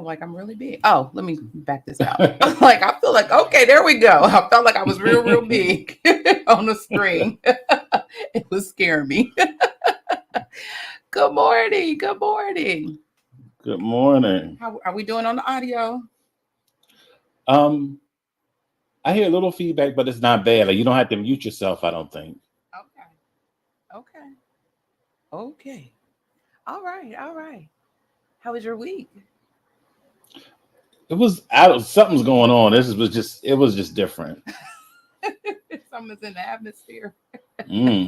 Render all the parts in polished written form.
like I'm really big. Oh, let me back this out. Like I feel like okay, there we go. I felt like I was real big on the screen. It was scaring me. Good morning. Good morning. Good morning. How are we doing on the audio? Um, I hear a little feedback, but it's not bad. Like you don't have to mute yourself, I don't think. Okay. Okay. Okay. All right. All right. How was your week? It was out of something's going on. It was just different. Something's in the atmosphere. Hmm.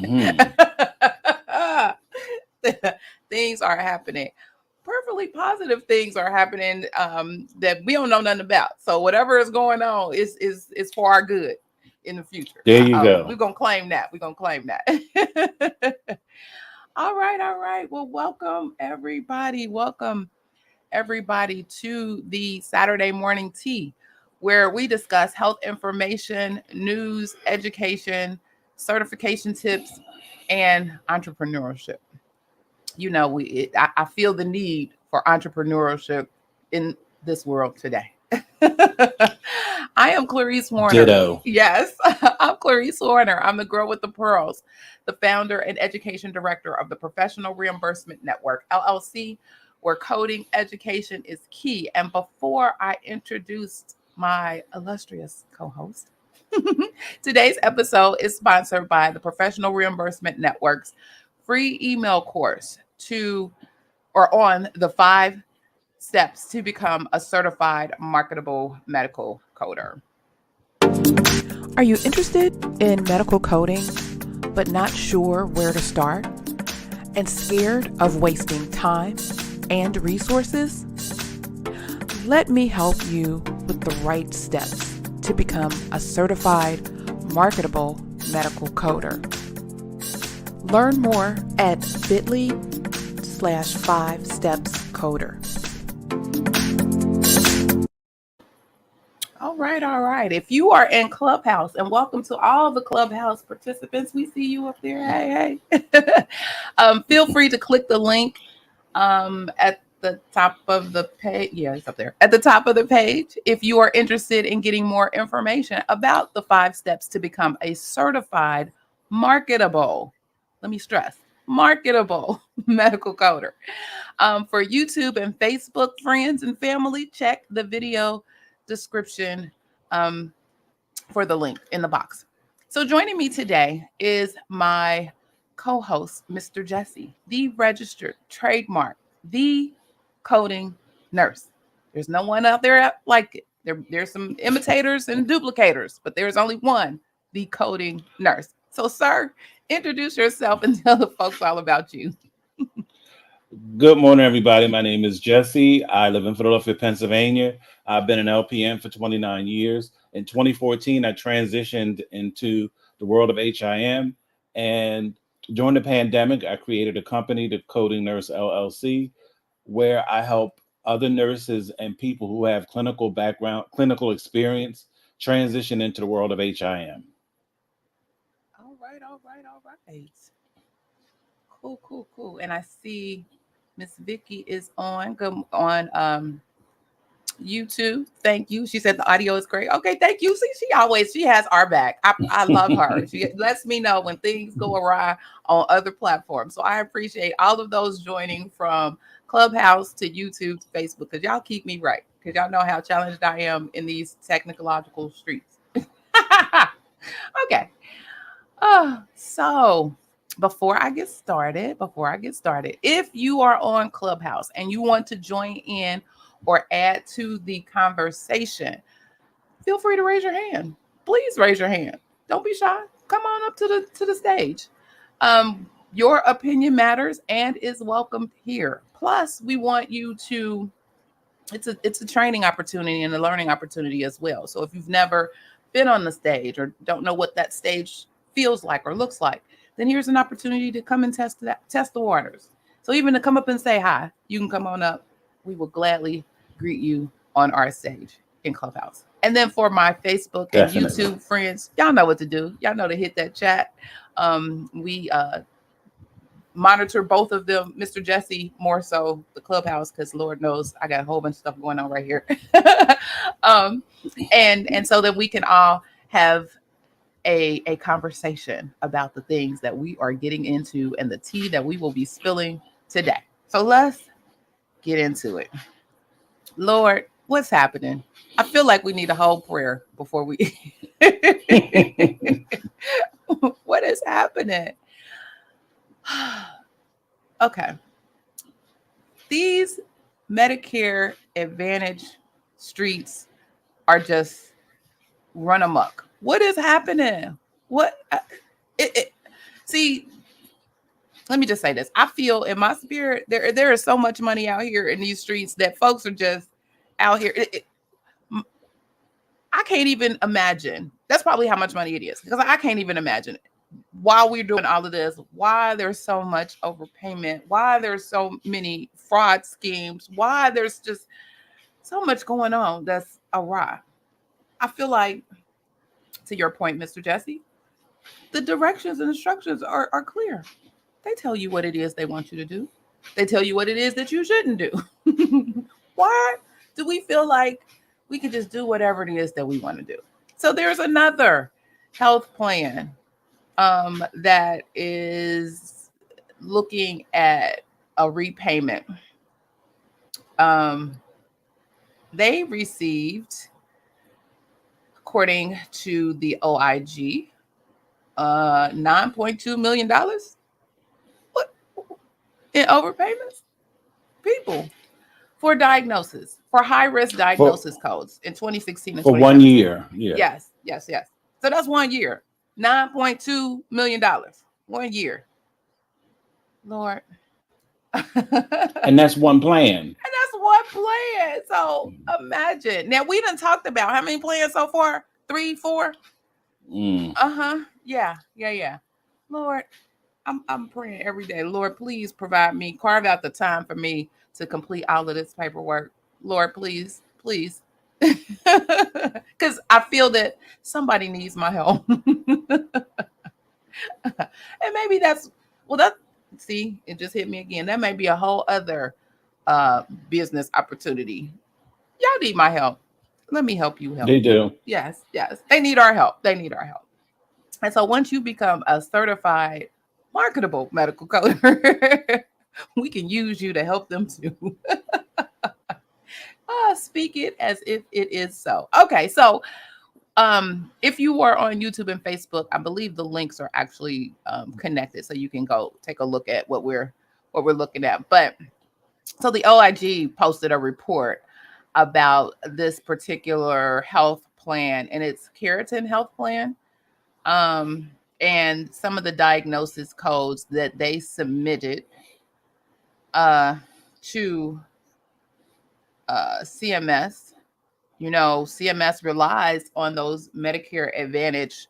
Things are happening. Perfectly positive things are happening that we don't know nothing about. So whatever is going on is for our good in the future. There you go. We're gonna claim that. We're gonna claim that. All right, all right. Well, welcome everybody. Welcome everybody to the Saturday morning tea, where we discuss health information, news, education, certification tips, and entrepreneurship. You know, I feel the need for entrepreneurship in this world today. I am Clarice Warner. Ditto. Yes, I'm Clarice Warner. I'm the girl with the pearls, the founder and education director of the Professional Reimbursement Network, LLC, where coding education is key. And before I introduce my illustrious co-host, today's episode is sponsored by the Professional Reimbursement Network's free email course on the 5 steps to become a certified marketable medical coder. Are you interested in medical coding, but not sure where to start? And scared of wasting time and resources? Let me help you with the right steps to become a certified marketable medical coder. Learn more at bit.ly/5stepscoder. All right, all right. If you are in Clubhouse, and welcome to all the Clubhouse participants, we see you up there. Hey, hey. Feel free to click the link at the top of the page. Yeah, it's up there at the top of the page. If you are interested in getting more information about the 5 steps to become a certified marketable, let me stress, marketable medical coder. For YouTube and Facebook friends and family, check the video description for the link in the box. So joining me today is my co-host, Mr. Jesse, the registered trademark, the coding nurse. There's no one out there like it. There's some imitators and duplicators, but there's only one, the coding nurse. So, sir, introduce yourself and tell the folks all about you. Good morning, everybody. My name is Jesse. I live in Philadelphia, Pennsylvania. I've been an LPN for 29 years. In 2014, I transitioned into the world of HIM. And during the pandemic, I created a company, the Coding Nurse LLC, where I help other nurses and people who have clinical background, clinical experience transition into the world of HIM. All right, all right, all right. Cool, cool, cool. And I see Miss Vicky is on YouTube. Thank you. She said the audio is great. Okay, thank you. See, she has our back. I love her. She lets me know when things go awry on other platforms. So I appreciate all of those joining from Clubhouse to YouTube to Facebook, because y'all keep me right. Because y'all know how challenged I am in these technological streets. Okay. So before I get started, if you are on Clubhouse and you want to join in or add to the conversation, feel free to raise your hand. Please raise your hand. Don't be shy. Come on up to the stage. Your opinion matters and is welcomed here. Plus, we want you to. It's a training opportunity and a learning opportunity as well. So if you've never been on the stage or don't know what that stage feels like or looks like, then here's an opportunity to come and test the waters. So even to come up and say hi, you can come on up. We will gladly greet you on our stage in Clubhouse. And then for my Facebook and Definitely. YouTube friends, y'all know what to do. Y'all know to hit that chat. We monitor both of them, Mr. Jesse, more so the Clubhouse, because Lord knows I got a whole bunch of stuff going on right here. And so that we can all have a conversation about the things that we are getting into and the tea that we will be spilling today. So let's get into it. Lord, what's happening? I feel like we need a whole prayer before we. What is happening? Okay. These Medicare Advantage streets are just run amok. What is happening? What? See, let me just say this. I feel in my spirit there is so much money out here in these streets that folks are just out here. I can't even imagine. That's probably how much money it is, because I can't even imagine it. While we're doing all of this, why there's so much overpayment, why there's so many fraud schemes, why there's just so much going on that's awry. I feel like, to your point, Mr. Jesse, the directions and instructions are clear. They tell you what it is they want you to do. They tell you what it is that you shouldn't do. Why do we feel like we can just do whatever it is that we want to do? So there's another health plan that is looking at a repayment. They received, according to the OIG, $9.2 million. What in overpayments? People for diagnosis, for high-risk diagnosis codes in 2016 and for 1 year. Yeah. Yes. So that's 1 year. $9.2 million. 1 year. Lord. And that's one plan. And that's one plan. So imagine. Now, we done talked about how many plans so far? 3, 4? Yeah. Lord, I'm praying every day. Lord, please provide me, carve out the time for me to complete all of this paperwork. Lord, please. Because I feel that somebody needs my help. And maybe see, it just hit me again. That may be a whole other business opportunity. Y'all need my help. Let me help you help. They do. Yes. They need our help. And so once you become a certified marketable medical coder, we can use you to help them too. Speak it as if it is so. Okay, so if you are on YouTube and Facebook, I believe the links are actually connected, so you can go take a look at what we're looking at. But so the OIG posted a report about this particular health plan, and it's Keratin Health Plan, and some of the diagnosis codes that they submitted to CMS. You know, CMS relies on those Medicare Advantage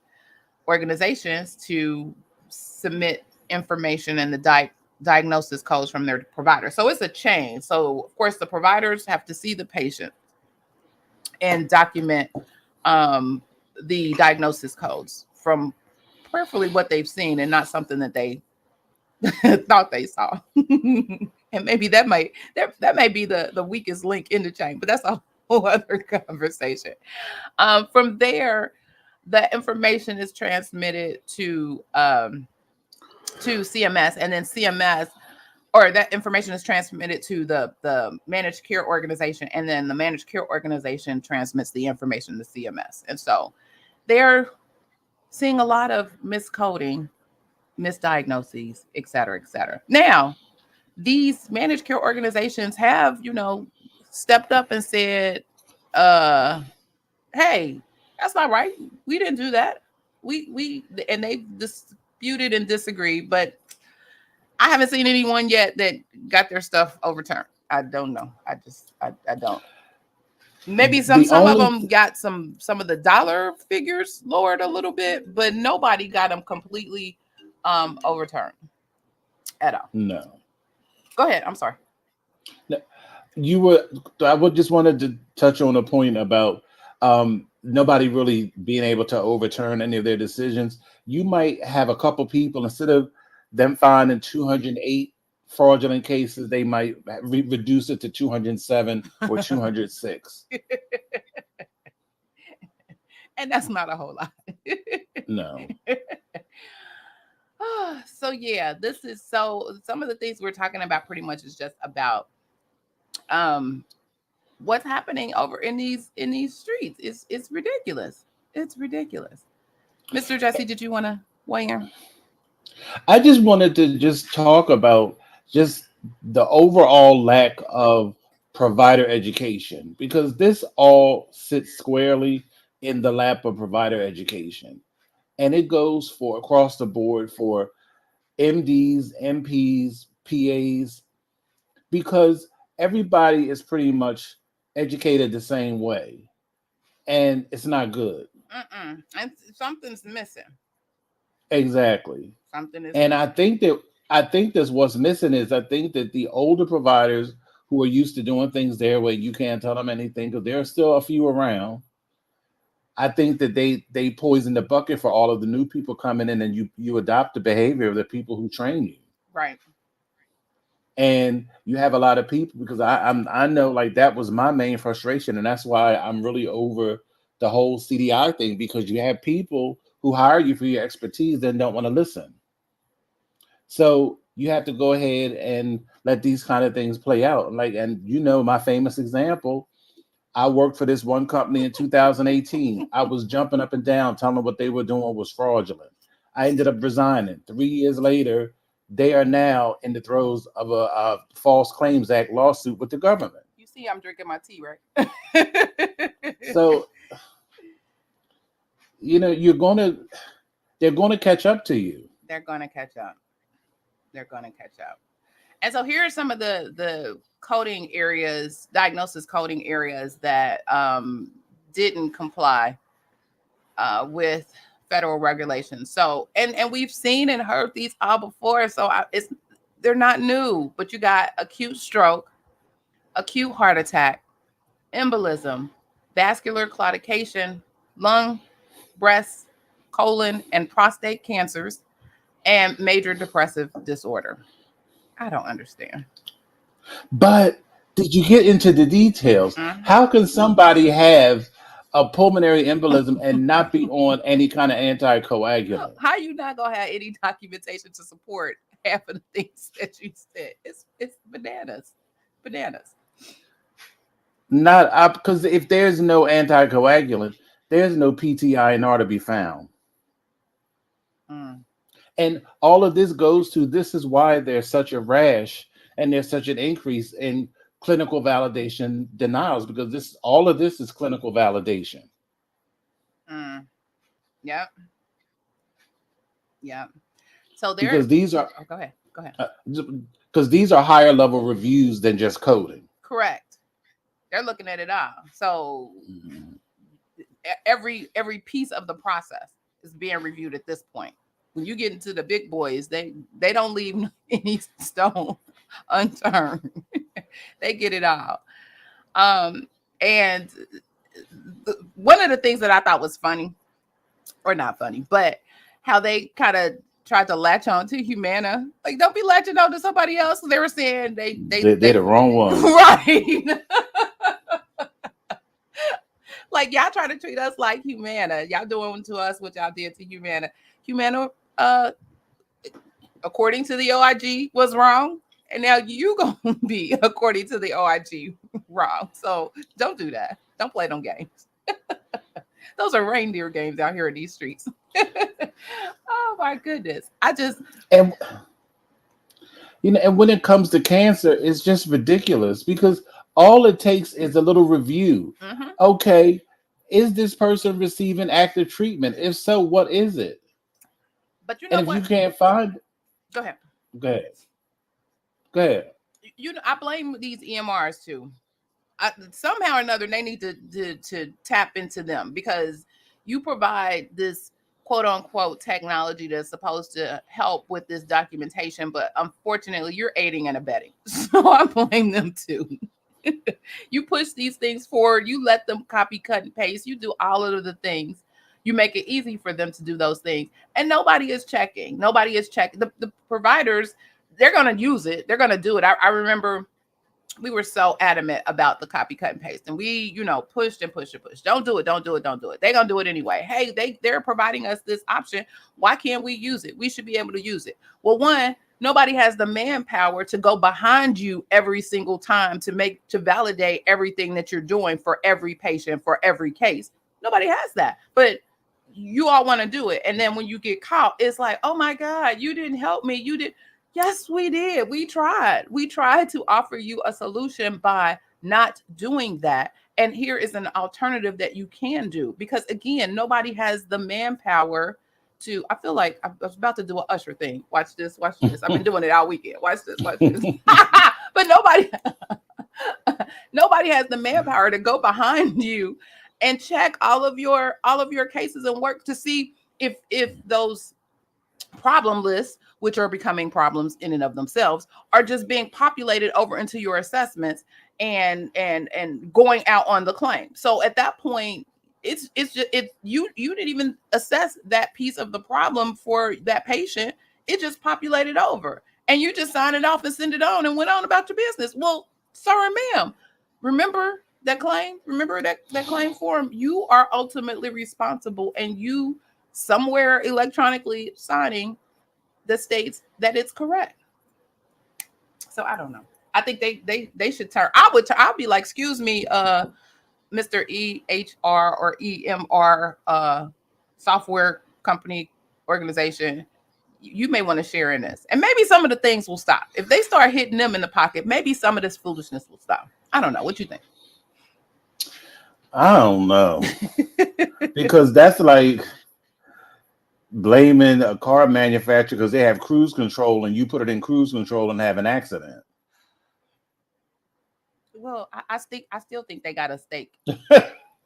organizations to submit information and the diagnosis codes from their provider. So it's a chain. So of course the providers have to see the patient and document the diagnosis codes from prayerfully what they've seen, and not something that they thought they saw. And maybe that may be the weakest link in the chain, but that's a whole other conversation. From there, the information is transmitted to CMS, and then CMS, or that information is transmitted to the managed care organization, and then the managed care organization transmits the information to CMS. And so they're seeing a lot of miscoding, misdiagnoses, et cetera. Now, these managed care organizations have, stepped up and said, hey, that's not right. We didn't do that. And they disputed and disagreed, but I haven't seen anyone yet that got their stuff overturned. I don't know. I don't. Maybe some of them got some of the dollar figures lowered a little bit, but nobody got them completely overturned at all. No. Go ahead. I'm sorry. I would just wanted to touch on a point about nobody really being able to overturn any of their decisions. You might have a couple people, instead of them finding 208 fraudulent cases, they might reduce it to 207 or 206. And that's not a whole lot. No. So yeah, this is some of the things we're talking about pretty much is just about what's happening over in these streets. It's ridiculous. It's ridiculous. Mr. Jesse, did you want to weigh in? I just wanted to just talk about just the overall lack of provider education, because this all sits squarely in the lap of provider education. And it goes for across the board for MDs, MPs, PAs, because everybody is pretty much educated the same way. And it's not good. And something's missing. Exactly. Something is And missing. I think that's what's missing is I think that the older providers who are used to doing things their way, you can't tell them anything because there are still a few around. I think that they poison the bucket for all of the new people coming in, and you adopt the behavior of the people who train you. Right. And you have a lot of people, because I know, like, that was my main frustration, and that's why I'm really over the whole CDI thing, because you have people who hire you for your expertise that don't want to listen. So you have to go ahead and let these kind of things play out. Like, and my famous example, I worked for this one company in 2018. I was jumping up and down telling them what they were doing was fraudulent. I ended up resigning. 3 years later, they are now in the throes of a False Claims Act lawsuit with the government. You see, I'm drinking my tea, right? So, they're going to catch up to you. They're going to catch up. They're going to catch up. And so here are some of the coding areas, diagnosis coding areas that didn't comply with federal regulations. So, and we've seen and heard these all before. So they're not new, but you got acute stroke, acute heart attack, embolism, vascular claudication, lung, breast, colon, and prostate cancers, and major depressive disorder. I don't understand. But did you get into the details? Mhm. How can somebody have a pulmonary embolism and not be on any kind of anticoagulant? How you not gonna have any documentation to support half of the things that you said? It's bananas. Not up, because if there's no anticoagulant, there's no PTINR to be found. Mm. And all of this goes to, this is why there's such a rash and there's such an increase in clinical validation denials, because all of this is clinical validation. Yep. So because these are go ahead. because these are higher level reviews than just coding. Correct. They're looking at it all. So every piece of the process is being reviewed at this point. When you get into the big boys, they don't leave any stone unturned. They get it all. And one of the things that I thought was funny, or not funny, but how they kind of tried to latch on to Humana. Like, don't be latching on to somebody else. They were saying they're the wrong one. Right. Like, y'all try to treat us like Humana. Y'all doing to us what y'all did to Humana. Humana, according to the OIG, was wrong. And now you gonna be, according to the OIG, wrong. So don't do that. Don't play them games. Those are reindeer games out here in these streets. Oh my goodness. And when it comes to cancer, it's just ridiculous, because all it takes is a little review. Mm-hmm. Okay, is this person receiving active treatment? If so, what is it? But you know, and if you can't find it, go ahead. I blame these EMRs too. Somehow or another, they need to tap into them, because you provide this quote unquote technology that's supposed to help with this documentation, but unfortunately you're aiding and abetting. So I blame them too. You push these things forward, you let them copy, cut, and paste, you do all of the things. You make it easy for them to do those things. And nobody is checking. Nobody is checking. The providers, they're going to use it. They're going to do it. I remember we were so adamant about the copy, cut, and paste. And we, pushed and pushed and pushed. Don't do it. Don't do it. Don't do it. They're going to do it anyway. Hey, they're providing us this option. Why can't we use it? We should be able to use it. Well, one, nobody has the manpower to go behind you every single time to validate everything that you're doing for every patient, for every case. Nobody has that. But you all want to do it. And then when you get caught, it's like, oh my God, you didn't help me. You did. Yes, we did. We tried. We tried to offer you a solution by not doing that. And here is an alternative that you can do. Because again, nobody has the manpower to. I feel like I was about to do an Usher thing. Watch this. Watch this. I've been doing it all weekend. Watch this. Watch this. But nobody has the manpower to go behind you and check all of your cases and work to see if those problem lists, which are becoming problems in and of themselves, are just being populated over into your assessments and going out on the claim. So at that point, it's just you didn't even assess that piece of the problem for that patient. It just populated over, and you just signed it off and send it on and went on about your business. Well, sir and ma'am, remember that claim? Remember that claim form? You are ultimately responsible, and you somewhere electronically signing that states that it's correct. So I don't know. I think they should turn. I'll be like, excuse me, Mr. EHR or EMR software company organization. You may want to share in this, and maybe some of the things will stop if they start hitting them in the pocket. Maybe some of this foolishness will stop. I don't know. What you think? I don't know. Because that's like blaming a car manufacturer because they have cruise control and you put it in cruise control and have an accident. Well, I still think they got a stake.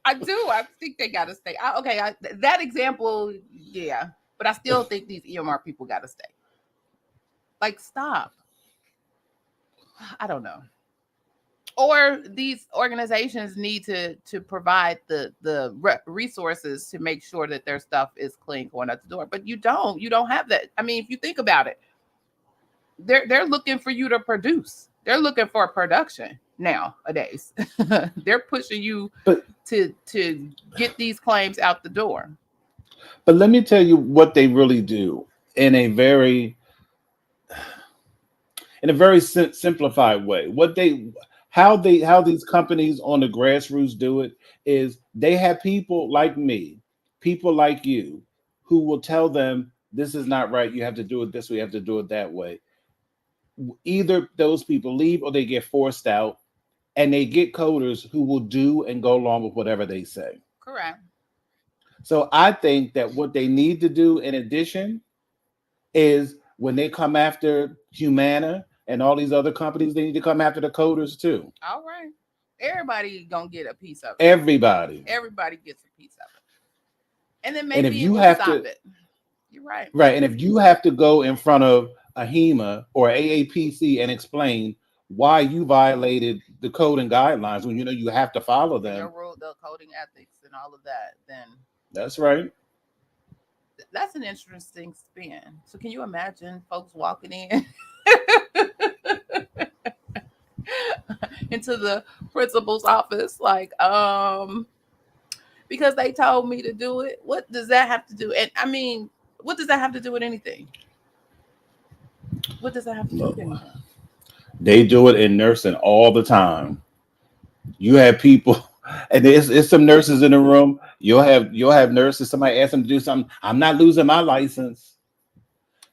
I do. I think they got a stake. That example, yeah. But I still think these EMR people got a stake. Like, stop. I don't know. Or these organizations need to provide the resources to make sure that their stuff is clean going out the door. But you don't have that. I mean, if you think about it, they're looking for you to produce. They're looking for production nowadays. They're pushing you to get these claims out the door. But let me tell you what they really do in a very simplified way. How these companies on the grassroots do it is they have people like me, people like you, who will tell them this is not right. You have to do it this way. You have to do it that way. Either those people leave or they get forced out, and they get coders who will do and go along with whatever they say. Correct. So I think that what they need to do in addition is when they come after Humana and all these other companies, they need to come after the coders too. All right. Everybody gonna get a piece of it. Everybody gets a piece of it. And then and if maybe you it have will to, stop it. You're right. Right. And if you have to go in front of a HEMA or AAPC and explain why you violated the code and guidelines when you know you have to follow them. Your rule, the coding ethics and all of that, then that's right. That's an interesting spin. So can you imagine folks walking in into the principal's office like, because they told me to do it? What does that have to do? And I mean, what does that have to do with anything? What does that have to do with anything? They do it in nursing all the time. You have people, and it's some nurses in the room. You'll have nurses. Somebody asks them to do something. I'm not losing my license.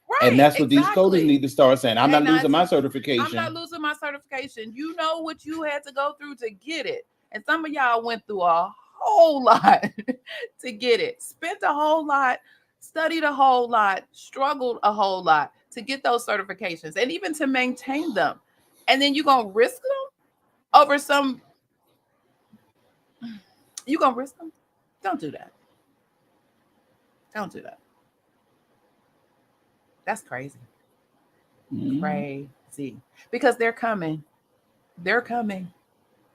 Right, and that's what these coders need to start saying. I'm not losing my certification. I'm not losing my certification. You know what you had to go through to get it. And some of y'all went through a whole lot to get it. Spent a whole lot, studied a whole lot, struggled a whole lot to get those certifications and even to maintain them. And then you're going to risk them over some... You going to risk them? Don't do that. Don't do that. That's crazy. Crazy. Because they're coming. They're coming.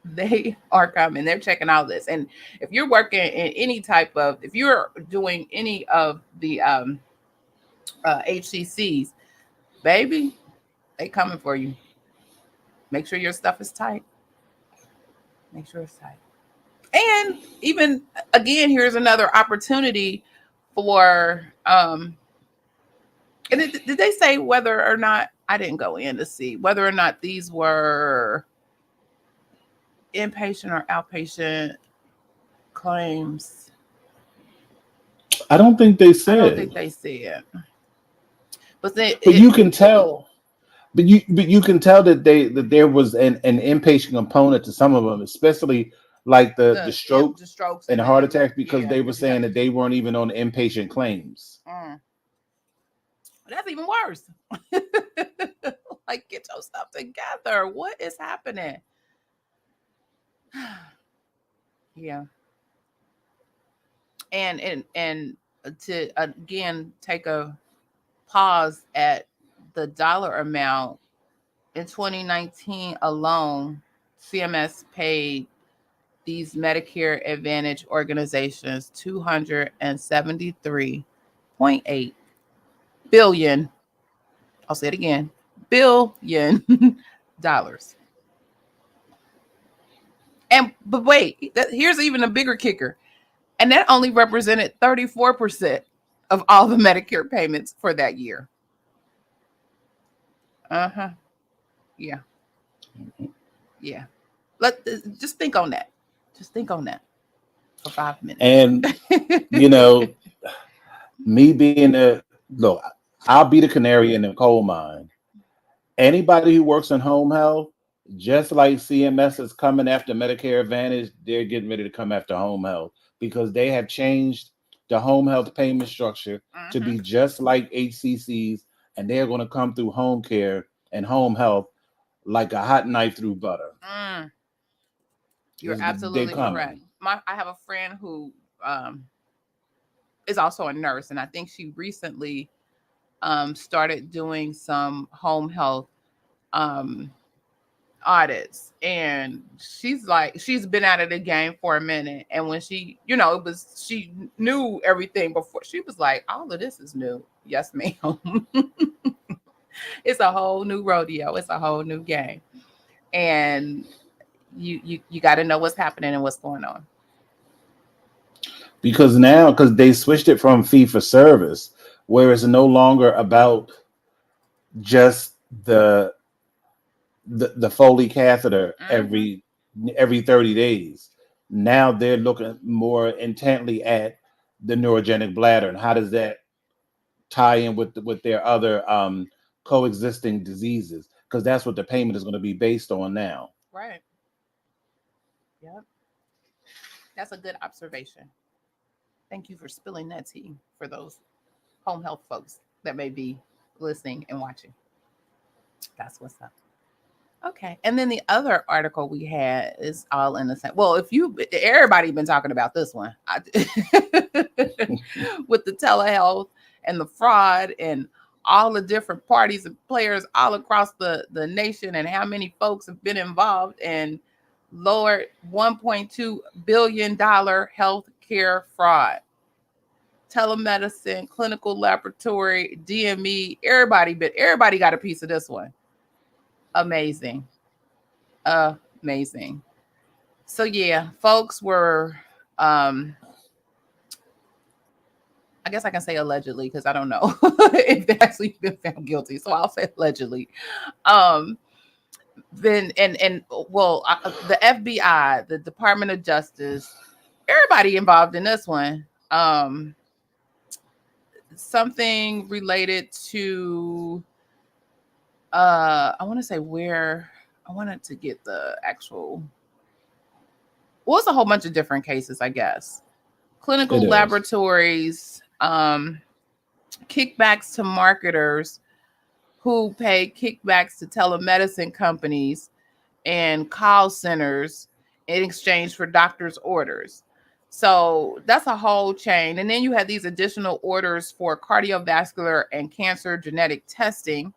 They are coming. They're checking all this. And if you're working in any type of, if you're doing any of the HCCs, baby, they coming for you. Make sure your stuff is tight. Make sure it's tight. And even again, here's another opportunity for and did they say whether or not, I didn't go in to see whether or not these were inpatient or outpatient claims? I don't think they said. I don't think they said. But you can tell. But you can tell that there was an inpatient component to some of them, especially like the strokes and the heart attacks, because they were saying that they weren't even on inpatient claims. That's even worse. Like, get your stuff together. What is happening? Yeah. And to again take a pause at the dollar amount, in 2019 alone, CMS paid these Medicare Advantage organizations $273.8 billion. I'll say it again, billion dollars. But wait, here's even a bigger kicker. And that only represented 34% of all the Medicare payments for that year. Yeah. Yeah. Just think on that. Just think on that for 5 minutes. And me being look, I'll be the canary in the coal mine. Anybody who works in home health, just like CMS is coming after Medicare Advantage, they're getting ready to come after home health, because they have changed the home health payment structure to be just like HCCs, and they're going to come through home care and home health like a hot knife through butter. You're absolutely correct. I have a friend who is also a nurse, and I think she recently started doing some home health audits, and she's been out of the game for a minute, and when she she knew everything before, she was like, all of this is new. Yes, ma'am. It's a whole new rodeo. It's a whole new game, and you got to know what's happening and what's going on. Because they switched it from fee for service, where it's no longer about just the Foley catheter every 30 days. Now they're looking more intently at the neurogenic bladder and how does that tie in with their other coexisting diseases, because that's what the payment is going to be based on now. Right. Yep. That's a good observation. Thank you for spilling that tea for those home health folks that may be listening and watching. That's what's up. Okay. And then the other article we had is all in the same. Well, everybody been talking about this one with the telehealth and the fraud and all the different parties and players all across the nation, and how many folks have been involved and lowered $1.2 billion health care fraud. Telemedicine, clinical laboratory, DME, everybody got a piece of this one. Amazing. Amazing. So yeah, folks were I guess I can say allegedly, because I don't know if they actually been found guilty. So I'll say allegedly. The FBI, the Department of Justice, everybody involved in this one. Something related to I want to say where I wanted to get the actual. Well, it's a whole bunch of different cases, I guess. Clinical laboratories, kickbacks to marketers who pay kickbacks to telemedicine companies and call centers in exchange for doctors' orders. So that's a whole chain. And then you have these additional orders for cardiovascular and cancer genetic testing.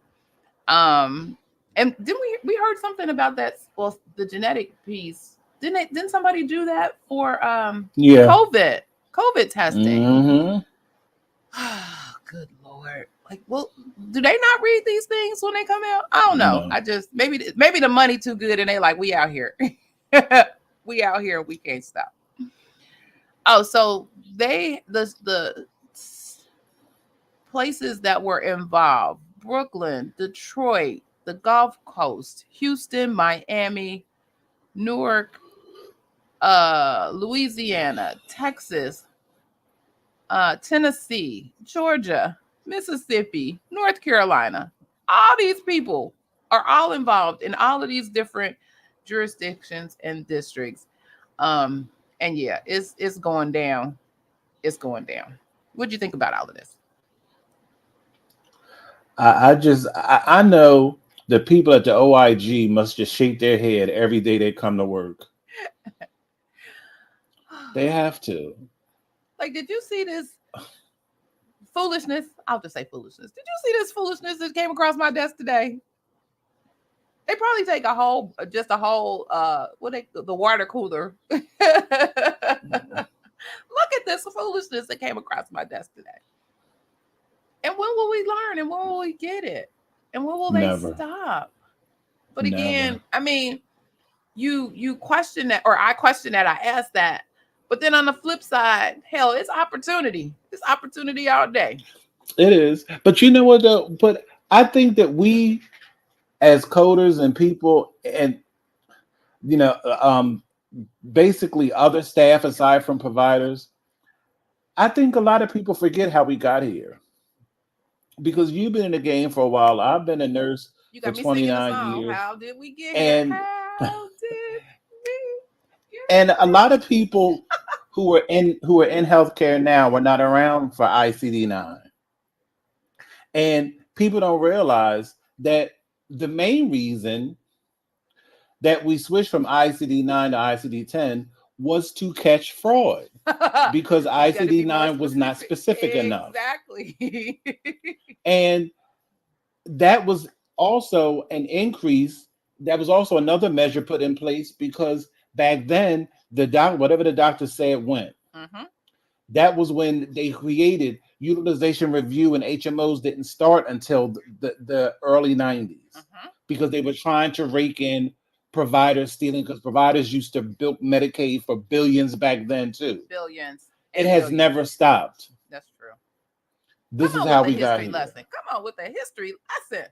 And didn't we heard something about that? Well, the genetic piece Didn't somebody do that for Yeah. COVID testing? Mm-hmm. Good Lord. Like, well, do they not read these things when they come out? I don't know. No. I just maybe the money too good and they like, we out here. We out here, we can't stop. Oh, so the places that were involved: Brooklyn, Detroit, the Gulf Coast, Houston, Miami, Newark, Louisiana, Texas, Tennessee, Georgia, Mississippi, North Carolina. All these people are all involved in all of these different jurisdictions and districts. Um, and yeah, it's going down. It's going down. What do you think about all of this? I know the people at the OIG must just shake their head every day they come to work. They have to. Like, did you see this foolishness? I'll just say foolishness. Did you see this foolishness that came across my desk today? They probably take just a whole, the water cooler. Look at this foolishness that came across my desk today. And when will we learn? And when will we get it? And when will they Never. stop? But Never. again, I mean, you question that, or I question that, I ask that. But then on the flip side, hell, it's opportunity. It's opportunity all day. It is. But you know what though? But I think that we as coders and people and you know, basically other staff aside from providers, I think a lot of people forget how we got here. Because you've been in the game for a while. I've been a nurse You for got me singing the 29 song. years. How did we get here? And How did we and get a here? lot of people who are in healthcare now were not around for ICD-9. And people don't realize that the main reason that we switched from ICD-9 to ICD-10 was to catch fraud because You got to be more ICD-9 was not specific enough. Exactly. And that was also an increase. That was also another measure put in place because back then, whatever the doctor said went. Mm-hmm. That was when they created utilization review, and HMOs didn't start until the early 90s Mm-hmm. because they were trying to rake in providers stealing because providers used to bilk Medicaid for billions back then too. Billions It and has billions. never stopped. That's true. This Come is on how with we the got history here. lesson. Come on with the history lesson.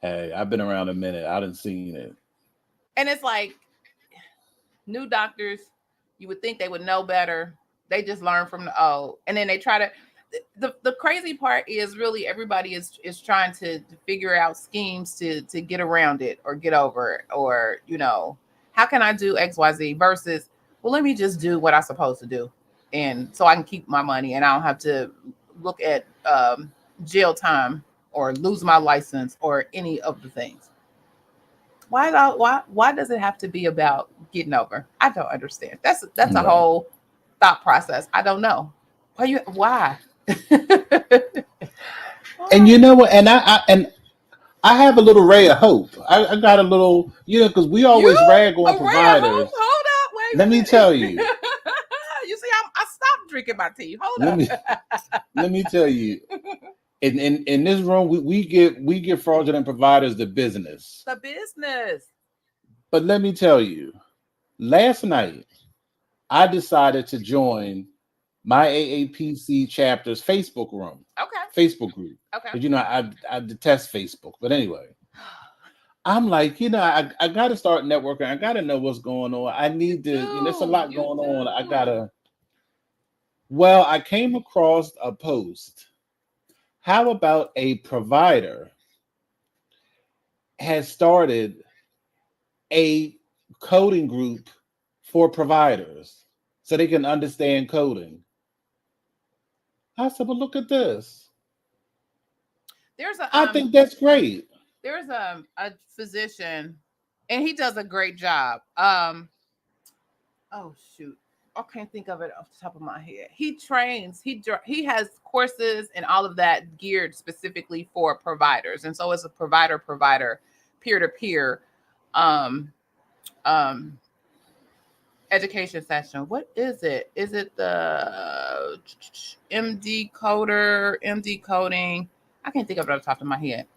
Hey, I've been around a minute. I done seen it. And it's like new doctors, you would think they would know better. They just learn from the old. And then they try to the crazy part is really everybody is trying to figure out schemes to get around it or get over it, or how can I do XYZ versus, well, let me just do what I'm supposed to do, and so I can keep my money and I don't have to look at jail time or lose my license or any of the things. Why does it have to be about getting over? I don't understand. That's a Right. whole thought process. I don't know. Why? And you know what? And I have a little ray of hope. I got a little, because we You always rag a on ray of providers. hope? Hold up, wait Let a me minute. tell you. You see, I stopped drinking my tea. Let Hold me up. let me tell you. In this room, we give fraudulent providers the business. The business. But let me tell you, last night I decided to join my AAPC chapter's Facebook room, Okay. Facebook group. Okay. Because I detest Facebook. But anyway, I'm like, I got to start networking. I got to know what's going on. I need to, there's a lot going on. I got to. Well, I came across a post. How about a provider has started a coding group for providers so they can understand coding? I said, well, look at this. There's a I think that's great. there's a physician, and he does a great job. Oh shoot, I can't think of it off the top of my head. He trains. He has courses and all of that geared specifically for providers, and so it's a provider peer to peer um, education session. What is it? Is it the MD coder, MD coding? I can't think of it off the top of my head.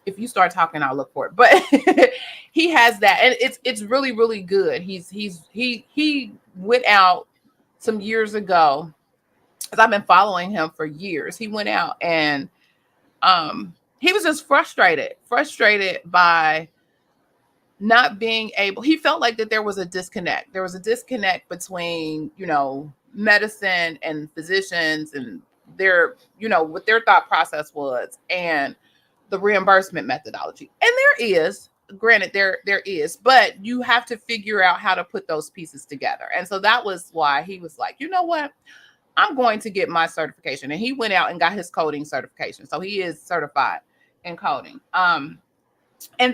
If you start talking, I'll look for it. But he has that, and it's really, really good. He went out some years ago, because I've been following him for years. He went out and he was just frustrated by not being able. He felt like that there was a disconnect. There was a disconnect between, medicine and physicians and their, what their thought process was and the reimbursement methodology. And there is, but you have to figure out how to put those pieces together. And so that was why he was like, you know what? I'm going to get my certification. And he went out and got his coding certification. So he is certified in coding. And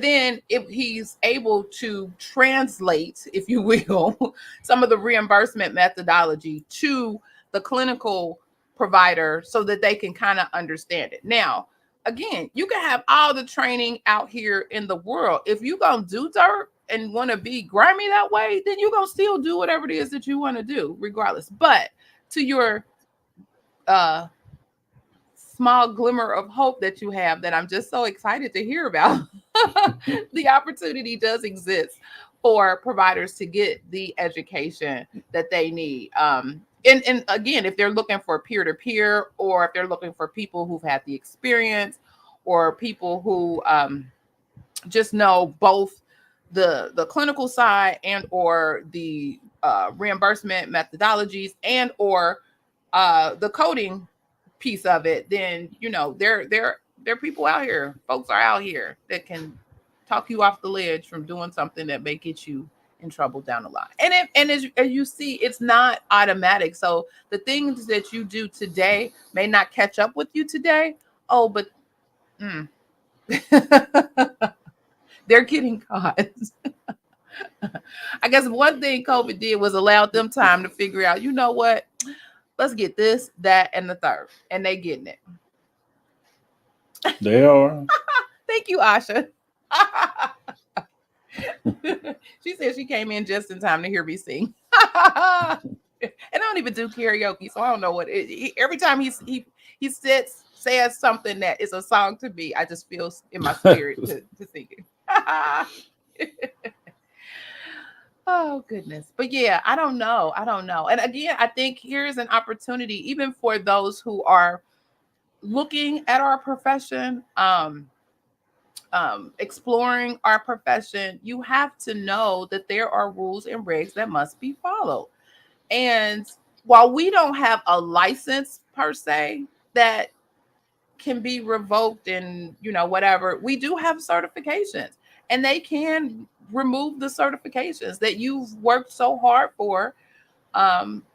then if he's able to translate, if you will, some of the reimbursement methodology to the clinical provider so that they can kind of understand it. Now, again, you can have all the training out here in the world. If you're going to do dirt and want to be grimy that way, then you're going to still do whatever it is that you want to do, regardless. But to your small glimmer of hope that you have, that I'm just so excited to hear about, the opportunity does exist for providers to get the education that they need. And again, if they're looking for peer-to-peer, or if they're looking for people who've had the experience, or people who just know both the clinical side and or the reimbursement methodologies and or the coding piece of it, then there are people out here, folks are out here that can talk you off the ledge from doing something that may get you in trouble down the line. And as you see, it's not automatic. So the things that you do today may not catch up with you today. Oh, but they're getting caught. I guess one thing COVID did was allow them time to figure out, you know what? Let's get this, that, and the third. And they getting it. They are. Thank you, Asha. She said she came in just in time to hear me sing. And I don't even do karaoke, so I don't know what every time he says something that is a song to me, I just feel in my spirit to sing it. Oh goodness. But yeah, I don't know. And again, I think here's an opportunity even for those who are looking at our profession, exploring our profession. You have to know that there are rules and regs that must be followed. And while we don't have a license per se that can be revoked and whatever, we do have certifications, and they can remove the certifications that you've worked so hard for,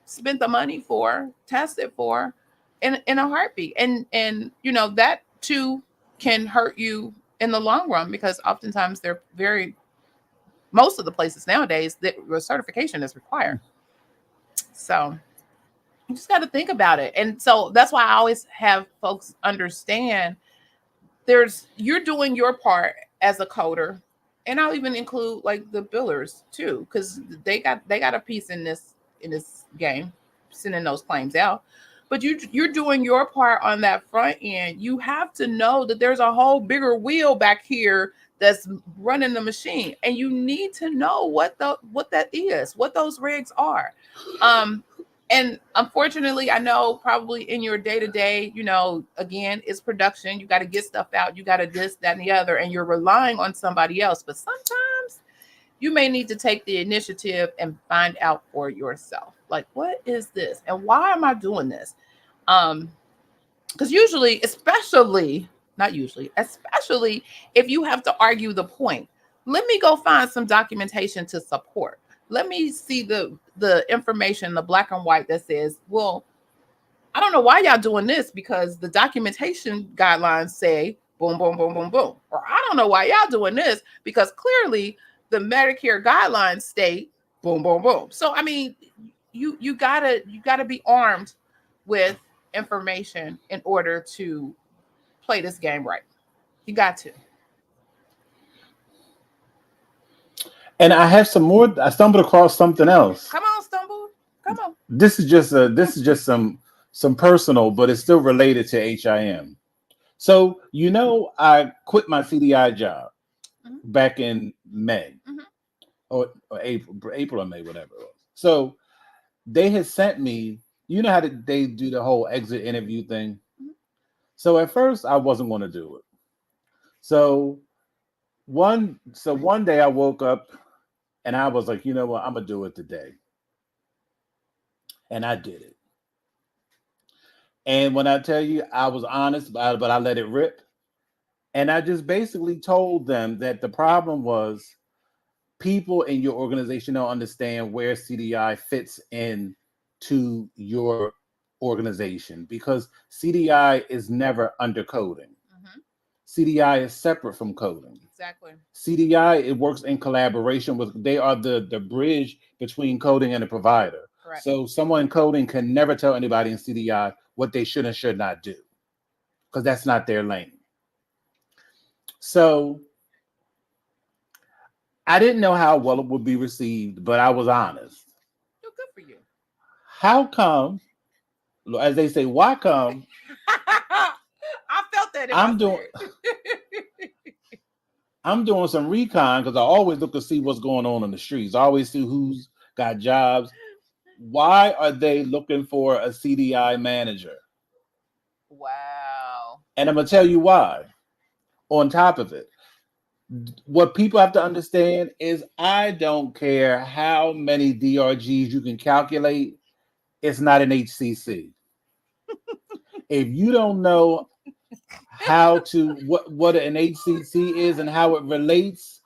spent the money for, tested for, in a heartbeat. And that too can hurt you in the long run, because oftentimes most of the places nowadays that your certification is required. So you just got to think about it. And so that's why I always have folks understand you're doing your part as a coder, and I'll even include like the billers too, because they got a piece in this game, sending those claims out. But you're doing your part on that front end. You have to know that there's a whole bigger wheel back here that's running the machine, and you need to know what that is, what those regs are. And unfortunately, I know probably in your day-to-day, again, it's production. You got to get stuff out. You got to this, that, and the other, and you're relying on somebody else. But sometimes you may need to take the initiative and find out for yourself. Like, what is this? And why am I doing this? Because especially if you have to argue the point, let me go find some documentation to support. Let me see the information, the black and white, that says, well, I don't know why y'all doing this, because the documentation guidelines say boom, boom, boom, boom, boom. Or I don't know why y'all doing this, because clearly the Medicare guidelines state boom, boom, boom. So I mean, you gotta be armed with information in order to play this game right. You got to. And I have some more. I stumbled across something else. Come on, Stumble. Come on. This is just some personal, but it's still related to HIM. So I quit my CDI job Mhm. back in May Mhm. or April or May, whatever it was. So they had sent me. You know how they do the whole exit interview thing. Mhm. So at first I wasn't going to do it. So one day I woke up and I was like, you know what, I'm gonna do it today, and I did it. And when I tell you, I was honest, but I let it rip. And I just basically told them that the problem was people in your organization don't understand where CDI fits in to your organization because CDI is never under coding. Mhm. CDI is separate from coding. Exactly. CDI, it works in collaboration with, they are the bridge between coding and the provider. Correct. So someone in coding can never tell anybody in CDI what they should and should not do because that's not their lane. So I didn't know how well it would be received, but I was honest. Oh, good for you. How come, as they say, why come I felt that in my I'm doing spirit. I'm doing some recon because I always look to see what's going on in the streets. I always see who's got jobs. Why are they looking for a CDI manager? Wow. And I'm gonna tell you why. On top of it, what people have to understand is I don't care how many DRGs you can calculate, it's not an HCC. If you don't know how to what an HCC is and how it relates,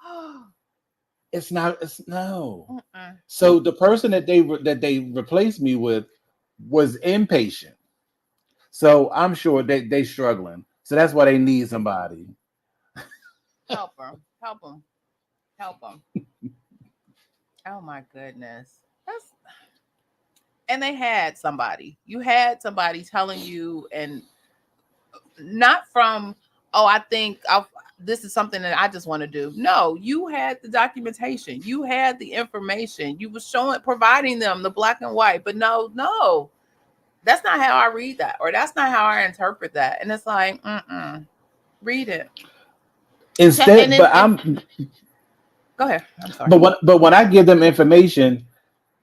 it's not. It's no. Mm-mm. So the person that they replaced me with was impatient. So I'm sure they struggling. So that's why they need somebody. Help them. Help them. Help them. Oh my goodness. That's and they had somebody. You had somebody telling you, and not from, oh, I think this is something that I just want to do. No, you had the documentation. You had the information. You were showing, providing them the black and white. But no, that's not how I read that, or that's not how I interpret that. And it's like, read it. And Instead, then, but I'm go ahead. I'm sorry. but when I give them information,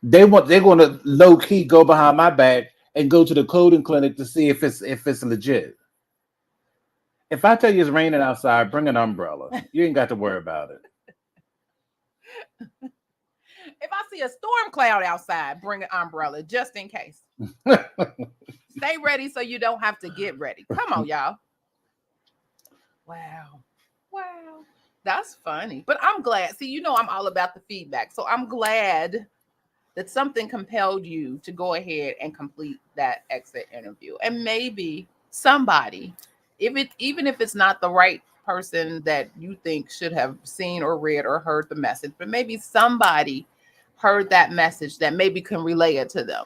they're going to low key go behind my back and go to the coding clinic to see if it's legit. If I tell you it's raining outside, bring an umbrella. You ain't got to worry about If I see a storm cloud outside, bring an umbrella just in case. it. Stay ready so you don't have to get ready. Come on, y'all. Wow. Wow. That's funny. But I'm glad. See, I'm all about the feedback. So I'm glad that something compelled you to go ahead and complete that exit interview. And maybe somebody, even if it's not the right person that you think should have seen or read or heard the message, but maybe somebody heard that message that maybe can relay it to them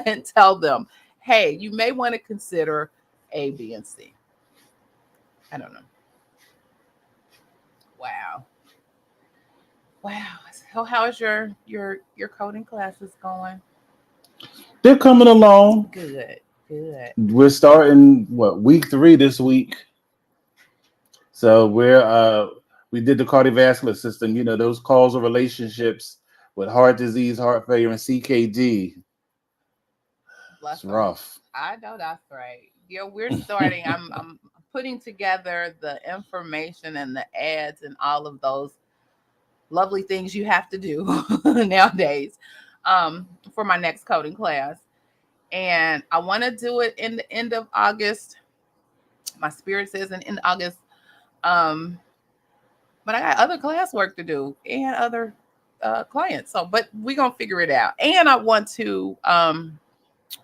and tell them, hey, you may want to consider A, B, and C. I don't know. Wow. Wow. So how is your coding classes going? They're coming along. Good. Good. We're starting week 3 this week. So we did the cardiovascular system, those causal relationships with heart disease, heart failure, and CKD. Bless It's them. rough. I know that's right. Yeah, we're starting. I'm putting together the information and the ads and all of those lovely things you have to do nowadays for my next coding class. And I want to do it in the end of August. My spirit says in August. Um, but I got other class work to do and other clients. So, but we're gonna figure it out. And I want to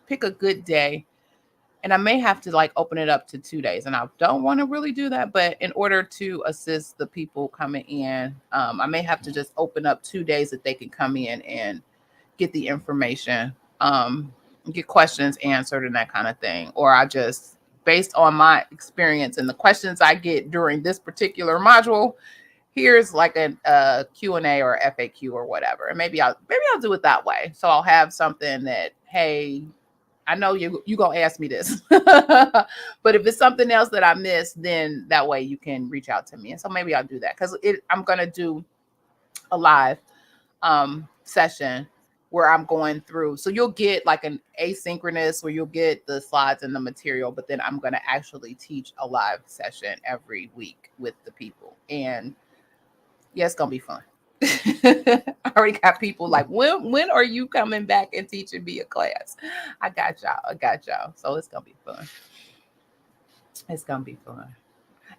pick a good day, and I may have to like open it up to 2 days. And I don't want to really do that, but in order to assist the people coming in, I may have to just open up 2 days that they can come in and get the information, get questions answered and that kind of thing. Or I just, based on my experience and the questions I get during this particular module, here's like a Q&A or FAQ or whatever. And maybe I'll do it that way. So I'll have something that, hey, I know you gonna ask me this, but if it's something else that I missed, then that way you can reach out to me. And so maybe I'll do that because I'm gonna do a live session where I'm going through. So you'll get like an asynchronous where you'll get the slides and the material, but then I'm gonna actually teach a live session every week with the people. And yeah, it's gonna be fun. I already got people like, when are you coming back and teaching me a class? I got y'all. So it's gonna be fun. It's gonna be fun.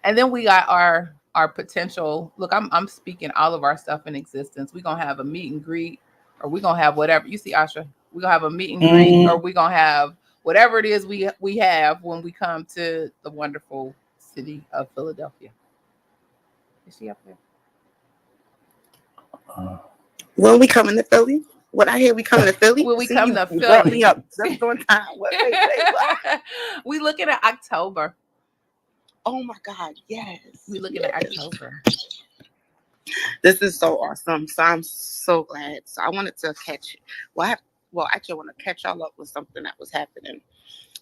And then we got our potential. Look, I'm speaking all of our stuff in existence. We're gonna have a meet and greet, or we're gonna have whatever. You see, Asha, we're gonna have a meet and greet, or we're gonna have whatever it is we have when we come to the wonderful city of Philadelphia. Is she up there? When we coming to Philly? What I hear, we coming to Philly? When we come to Philly. Brought me up just on time. What? We looking at October. Oh my God, yes. We looking at October. This is so awesome. So I'm so glad. So I wanted to catch. Actually, I want to catch y'all up with something that was happening,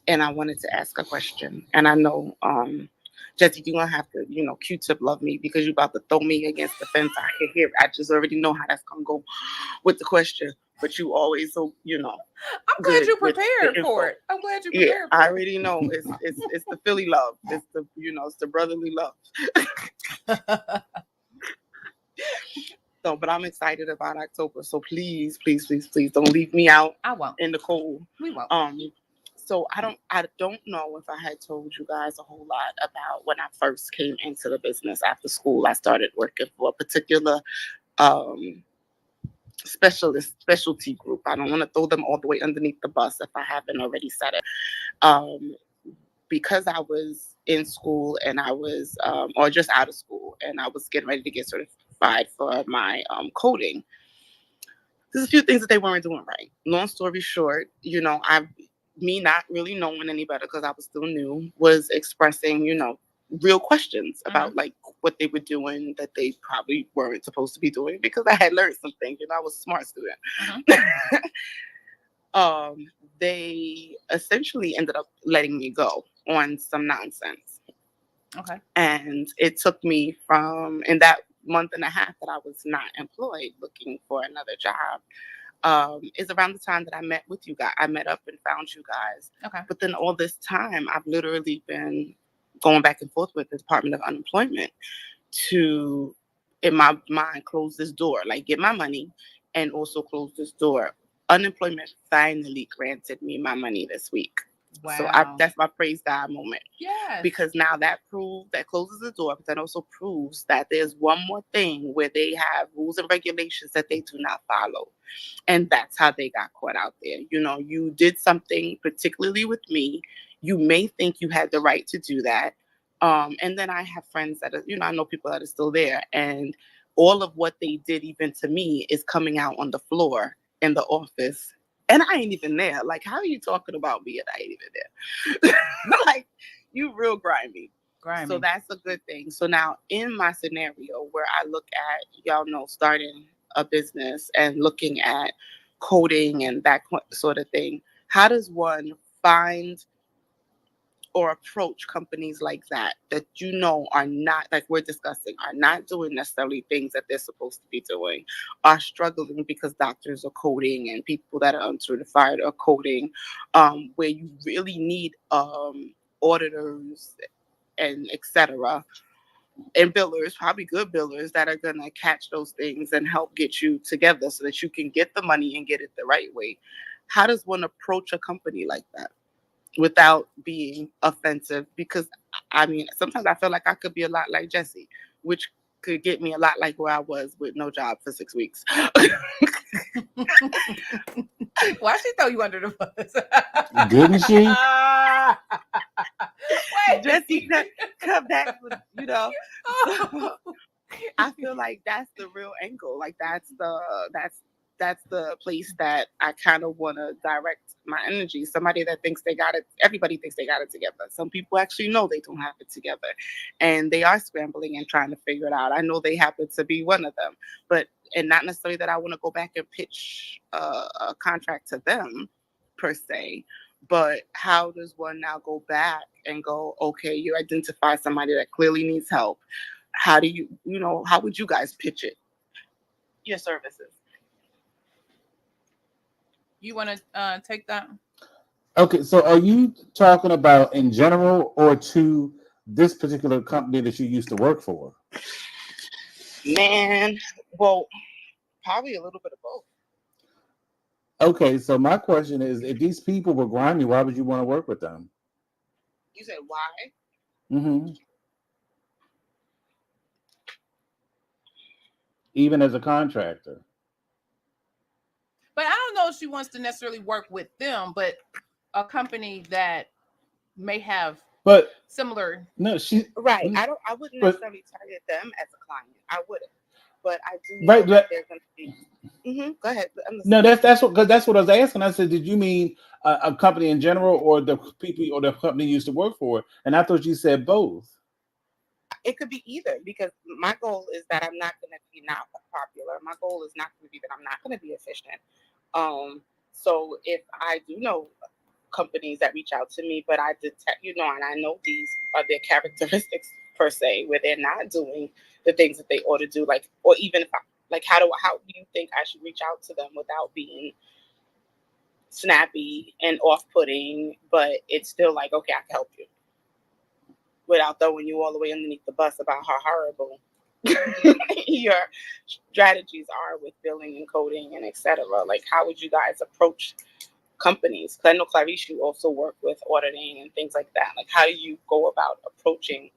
and I wanted to ask a question. And I know, Jesse, you're gonna have to, Q-tip love me because you're about to throw me against the fence. I can hear. I just already know how that's gonna go with the question. But you always so I'm glad you prepared for it. I'm glad you prepared. Yeah, I already know. It's the Philly love. It's the it's the brotherly love. So, but I'm excited about October. So please, please, please, please don't leave me out. I won't. In the cold. We won't. So I don't know if I had told you guys a whole lot about when I first came into the business after school. I started working for a particular specialty group. I don't want to throw them all the way underneath the bus if I haven't already said it. Because I was in school and I was, or just out of school, and I was getting ready to get certified for my coding. There's a few things that they weren't doing right. Long story short, me not really knowing any better because I was still new, was expressing, real questions about like what they were doing that they probably weren't supposed to be doing because I had learned something. I was a smart student. They essentially ended up letting me go on some nonsense. Okay. And it took me from, in that month and a half that I was not employed looking for another job, is around the time that I met with you guys. I met up and found you guys. Okay. But then all this time, I've literally been going back and forth with the Department of Unemployment to, in my mind, close this door, like get my money and also close this door. Unemployment finally granted me my money this week. Wow. So that's my praise God moment. Yes. Because now that closes the door, but that also proves that there's one more thing where they have rules and regulations that they do not follow. And that's how they got caught out there. You did something particularly with me. You may think you had the right to do that. And then I have friends that are, I know people that are still there. And all of what they did even to me is coming out on the floor in the office. And I ain't even there. Like, how are you talking about me and I ain't even there? Like, you real grimy. So that's a good thing. So now in my scenario where I look at, starting a business and looking at coding and that sort of thing, how does one find or approach companies like that are not, like we're discussing, are not doing necessarily things that they're supposed to be doing, are struggling because doctors are coding and people that are uncertified are coding, where you really need auditors and etc. and billers, probably good billers, that are going to catch those things and help get you together so that you can get the money and get it the right way. How does one approach a company like that without being offensive? Because sometimes I feel like I could be a lot like Jesse, which could get me a lot like where I was with no job for 6 weeks. Why she throw you under the bus? Didn't she? Wait. Jesse, come back with, I feel like that's the real angle. Like that's that's the place that I kind of want to direct my energy. Somebody that thinks they got it. Everybody thinks they got it together. Some people actually know they don't have it together, and they are scrambling and trying to figure it out. I know they happen to be one of them, and not necessarily that I want to go back and pitch a contract to them per se. But how does one now go back and go, okay, you identify somebody that clearly needs help. How do you, how would you guys pitch it? Your services. You want to take that? Okay, so are you talking about in general or to this particular company that you used to work for? Man, well, probably a little bit of both. Okay, so my question is, if these people were grimy, why would you want to work with them? You said why? Mm-hmm. Even as a contractor. But I don't know if she wants to necessarily work with them, but a company that may have similar. No, she right. I wouldn't necessarily target them as a client. I wouldn't, but I do know right. That there's going to be. Go ahead. No, that's what I was asking. I said, did you mean a company in general, or the people or the company you used to work for? And I thought you said both. It could be either, because my goal is that I'm not going to be not popular. My goal is not going to be that I'm not going to be efficient. So if I do know companies that reach out to me, but I detect, and I know these are their characteristics per se, where they're not doing the things that they ought to do, like, or even if how do you think I should reach out to them without being snappy and off-putting, but it's still like, okay, I can help you, without throwing you all the way underneath the bus about how horrible your strategies are with billing and coding and etc. Like, how would you guys approach companies? Because I know, Clarice, you also work with auditing and things like that. Like, how do you go about approaching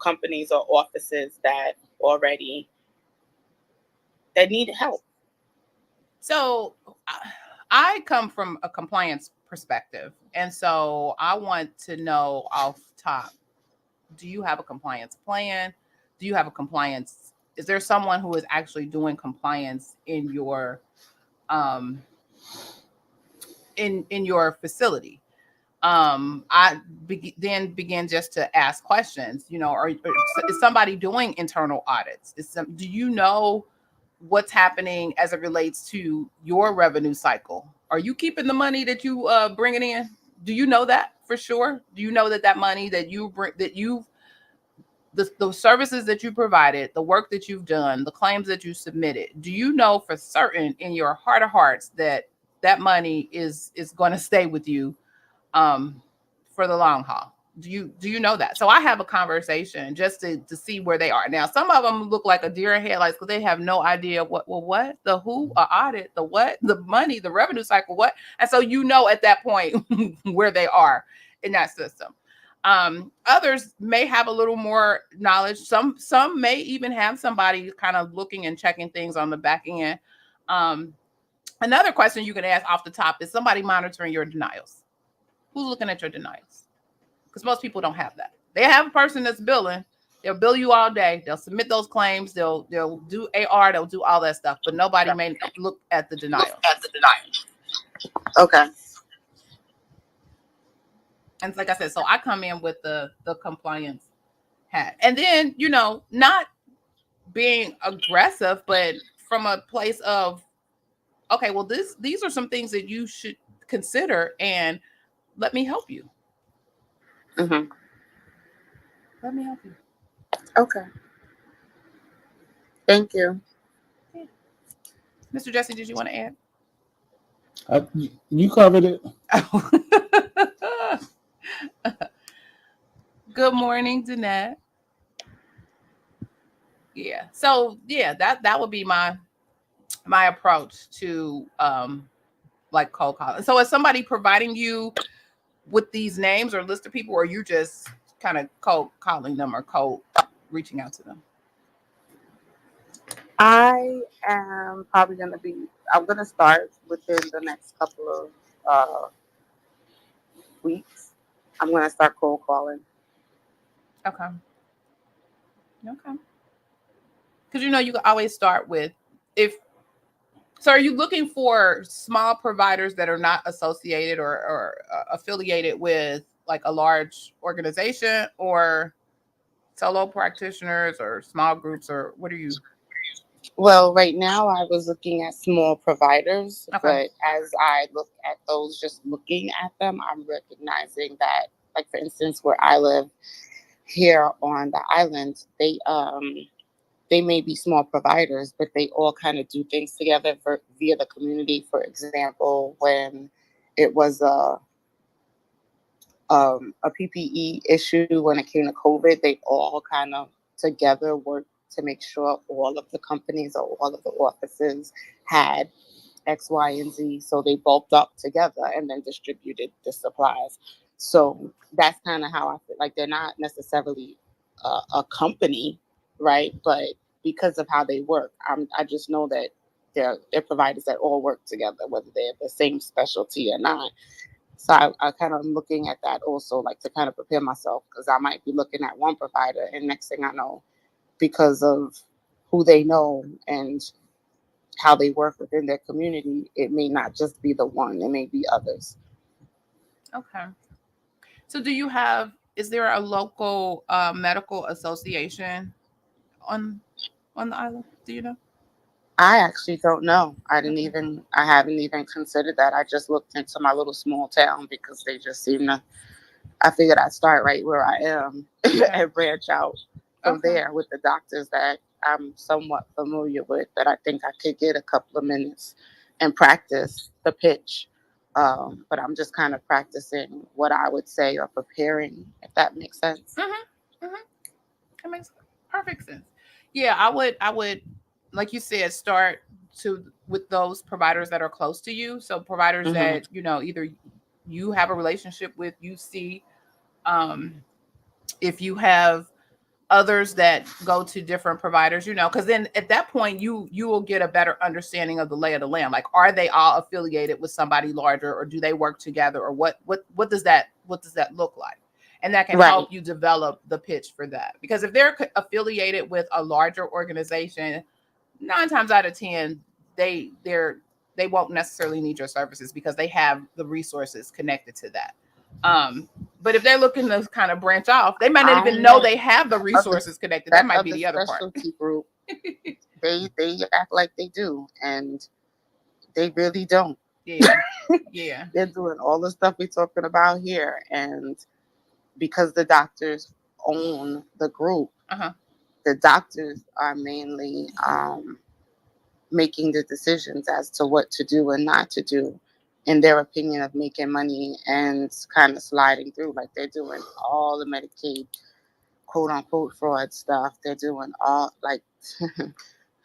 companies or offices that need help? So I come from a compliance perspective, and so I want to know off top, do you have a compliance plan? Do you have a compliance? Is there someone who is actually doing compliance in your in your facility? I then begin just to ask questions. Is somebody doing internal audits? Do you know what's happening as it relates to your revenue cycle? Are you keeping the money that you bringing in? Do you know that for sure? Do you know that money that you bring, the services that you provided, the work that you've done, the claims that you submitted, do you know for certain in your heart of hearts that money is going to stay with you for the long haul? Do you know that? So I have a conversation just to see where they are. Now, some of them look like a deer in headlights because they have no idea what the who, audit, the what, the money, the revenue cycle, what. And so at that point where they are in that system. Others may have a little more knowledge. Some may even have somebody kind of looking and checking things on the back end. Another question you can ask off the top is somebody monitoring your denials. Who's looking at your denials? Because most people don't have that. They have a person that's billing. They'll bill you all day. They'll submit those claims. They'll do AR. They'll do all that stuff. But nobody may look at the denials. Okay. And like I said, so I come in with the compliance hat. And then, not being aggressive, but from a place of, okay, well, these are some things that you should consider, and let me help you. Mm-hmm. Let me help you. Okay. Thank you. Yeah. Mr. Jesse, did you want to add? You covered it. Good morning, Danette. Yeah. So yeah, that would be my approach to like cold calling. So is somebody providing you with these names or list of people, or you just kind of cold calling them or cold reaching out to them? I am probably I'm going to start within the next couple of weeks. I'm going to start cold calling. Okay. Because you can always start with, if So are you looking for small providers that are not associated or affiliated with like a large organization, or solo practitioners or small groups, or what are you? Well, right now I was looking at small providers, Okay. but as I look at those, just looking at them, I'm recognizing that, like for instance, where I live here on the island, they may be small providers, but they all kind of do things together via the community. For example, when it was a PPE issue when it came to COVID, they all kind of together worked to make sure all of the companies or all of the offices had X, Y, and Z. So they bulked up together and then distributed the supplies. So that's kind of how I feel. Like they're not necessarily a company, right? But because of how they work, I just know that they're providers that all work together, whether they're the same specialty or not. So I kind of am looking at that also, like to kind of prepare myself, because I might be looking at one provider, and next thing I know, because of who they know and how they work within their community, it may not just be the one, it may be others. Okay. So do you have, is there a local medical association on on the island? Do you know? I actually don't know. Okay. I haven't even considered that. I just looked into my little small town because they just seem to, I figured I'd start right where I am Okay. and branch out from Okay. there with the doctors that I'm somewhat familiar with, that I think I could get a couple of minutes and practice the pitch. But I'm just kind of practicing what I would say or preparing, if that makes sense. Mm-hmm. Mm-hmm. That makes perfect sense. Yeah, I would, like you said, start to with those providers that are close to you. So providers Hmm. that, either you have a relationship with, you see, um, if you have others that go to different providers, because then at that point you will get a better understanding of the lay of the land. Like, are they all affiliated with somebody larger, or do they work together, or what does that look like? And that can Right. help you develop the pitch for that. Because if they're affiliated with a larger organization, 9 times out of 10 they won't necessarily need your services because they have the resources connected to that. But if they're looking to kind of branch off, they might not I even know know they have the other resources connected. That that might be other the other part. specialty group, they act like they do, and they really don't. Yeah. Yeah. They're doing all the stuff we're talking about here, and because the doctors own the group, Uh-huh. the doctors are mainly making the decisions as to what to do and not to do, in their opinion of making money and kind of sliding through. Like they're doing all the Medicaid quote unquote fraud stuff. They're doing all like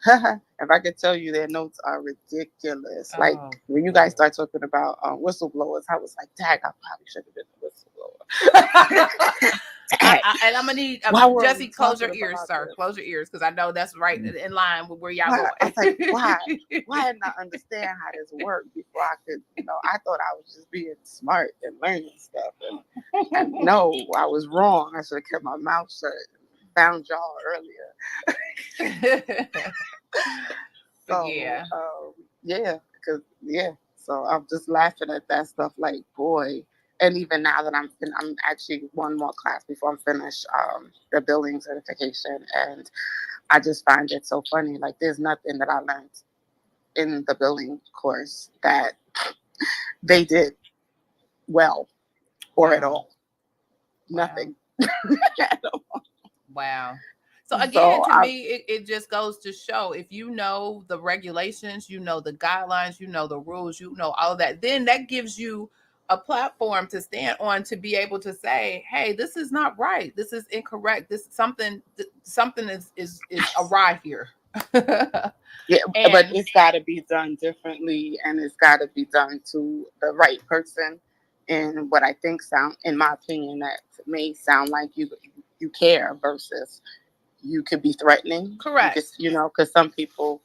if I could tell you, their notes are ridiculous. Like Oh when you boy. guys start talking about whistleblowers, I was like, "Dang, I probably should have been a whistleblower." Dang, And I'm gonna need why were we Jesse, close talking your ears, about sir. this? Close your ears, because I know that's right in line with where y'all Why? I going. was like, why? Why didn't I understand how this worked before I could? I thought I was just being smart and learning stuff, and no, I was wrong. I should have kept my mouth shut. Found y'all earlier. So, Yeah. yeah, because yeah, so I'm just laughing at that stuff. Like, boy, and even now that I'm actually one more class before I'm finished the billing certification, and I just find it so funny. Like, there's nothing that I learned in the billing course that they did well or at Wow. all. Wow. Nothing at all. Wow. So again, So to I me, it just goes to show, if you know the regulations, you know the guidelines, you know the rules, you know all of that, then that gives you a platform to stand on, to be able to say, hey, this is not right. This is incorrect. This something is awry here. Yeah, but And it's got to be done differently, and it's got to be done to the right person. And what I think sound, in my opinion, that may sound like you care versus you could be threatening. You could, correct. because some people,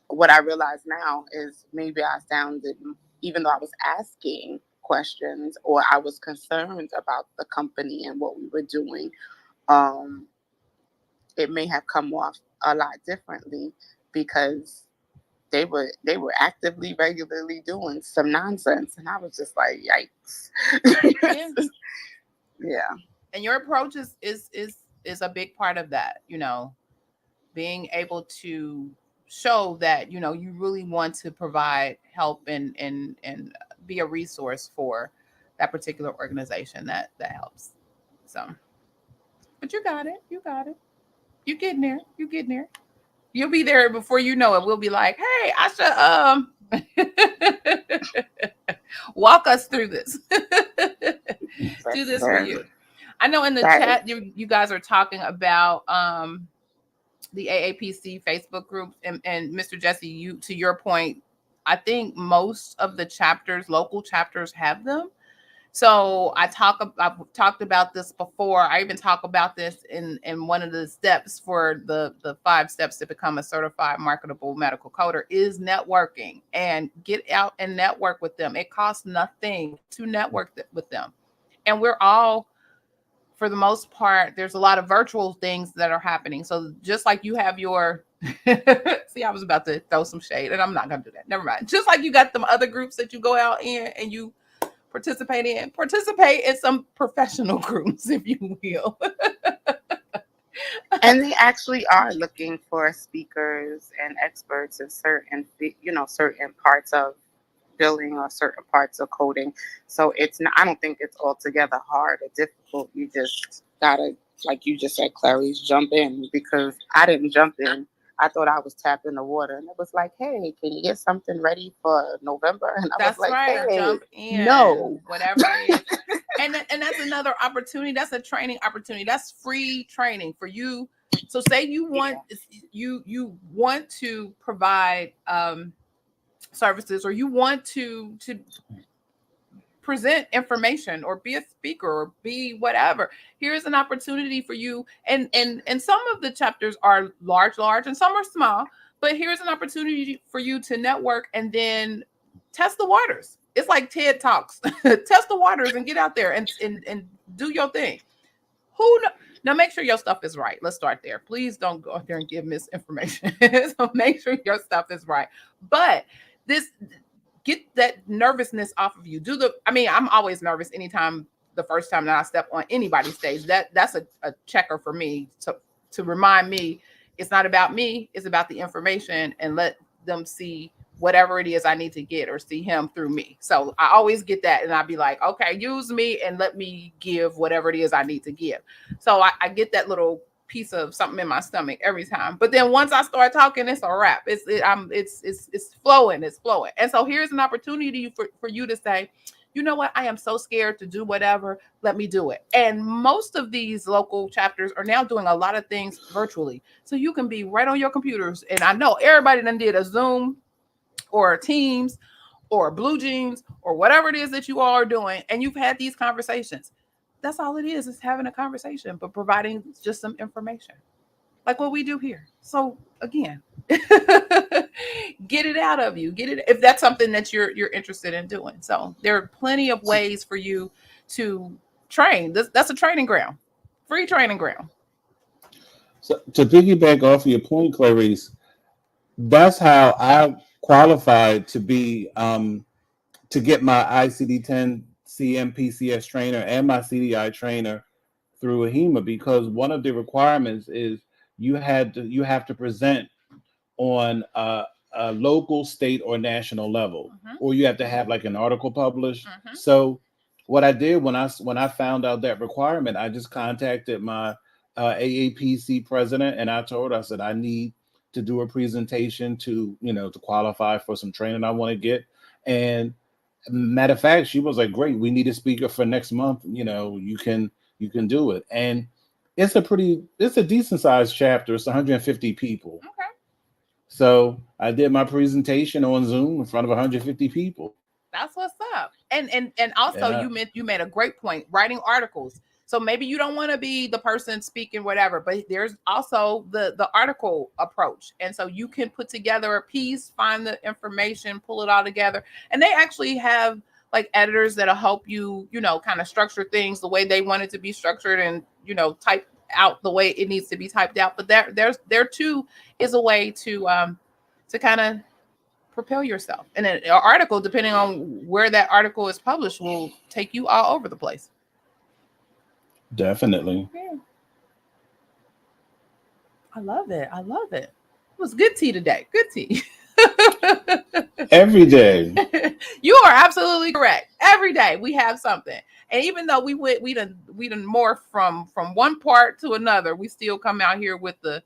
what I realize now is maybe I sounded, even though I was asking questions or I was concerned about the company and what we were doing, um, it may have come off a lot differently because they were actively, regularly doing some nonsense, and I was just like, yikes. Yeah. Yeah. And your approach is a big part of that, being able to show that, you really want to provide help and be a resource for that particular organization that helps. So, but you got it. You got it. You getting there. You getting there. You'll be there before you know it. We'll be like, hey, I should walk us through this. Do this for you. I know in the chat you guys are talking about the AAPC Facebook group, and Mr. Jesse, you, to your point, I think most of the chapters, local chapters, have them. So I've talked about this before. I even talk about this in one of the steps for the 5 steps to become a certified marketable medical coder is networking, and get out and network with them. It costs nothing to network with them. And we're all, for the most part, there's a lot of virtual things that are happening. So just like you have your, see, I was about to throw some shade and I'm not going to do that. Never mind. Just like you got them other groups that you go out in and you participate in some professional groups, if you will. And they actually are looking for speakers and experts in certain parts of billing or certain parts of coding. So it's not, I don't think it's altogether hard or difficult. You just gotta, like you just said, Clarice, jump in, because I didn't jump in. I thought I was tapping the water, and it was like, hey, can you get something ready for November? And I was like, right. Hey, jump in. No. Whatever it is. and that's another opportunity. That's a training opportunity. That's free training for you. So say you want you want to provide services, or you want to present information or be a speaker or be whatever. Here's an opportunity for you. And some of the chapters are large, and some are small, but here's an opportunity for you to network and then test the waters. It's like TED Talks. Test the waters and get out there and do your thing. Now make sure your stuff is right. Let's start there. Please don't go out there and give misinformation. So make sure your stuff is right. But get that nervousness off of you. I'm always nervous anytime, the first time that I step on anybody's stage. That's a checker for me to remind me it's not about me, it's about the information, and let them see whatever it is I need to get, or see him through me. So I always get that, and I'll be like, okay, use me and let me give whatever it is I need to give. So I get that little piece of something in my stomach every time. But then once I start talking, it's a wrap. It's flowing. It's flowing. And so here's an opportunity for you to say, you know what? I am so scared to do whatever. Let me do it. And most of these local chapters are now doing a lot of things virtually. So you can be right on your computers. And I know everybody done did a Zoom or a Teams or Blue Jeans or whatever it is that you all are doing. And you've had these conversations. That's all it is having a conversation, but providing just some information like what we do here. So again, get it out of you. Get it if that's something that you're interested in doing. So there are plenty of ways for you to train. That's a training ground, free training ground. So to piggyback off of your point, Clarice, that's how I qualified to be to get my ICD-10 CMPCS trainer and my CDI trainer through AHIMA, because one of the requirements is you have to present on a local, state, or national level, or you have to have like an article published. So what I did when I found out that requirement, I just contacted my AAPC president, and I told her, I said, I need to do a presentation to qualify for some training I want to get. And matter of fact, she was like, great, we need a speaker for next month. You can do it. And it's a decent sized chapter. It's 150 people. Okay. So I did my presentation on Zoom in front of 150 people. That's what's up. And also you made a great point, writing articles. So maybe you don't want to be the person speaking whatever, but there's also the article approach. And so you can put together a piece, find the information, pull it all together. And they actually have like editors that'll help you, kind of structure things the way they want it to be structured, and, type out the way it needs to be typed out. But there too is a way to kind of propel yourself. And an article, depending on where that article is published, will take you all over the place. Definitely. Yeah. I love it. I love it. It was good tea today. Good tea. Every day. You are absolutely correct. Every day we have something. And even though we done morph from one part to another, we still come out here with the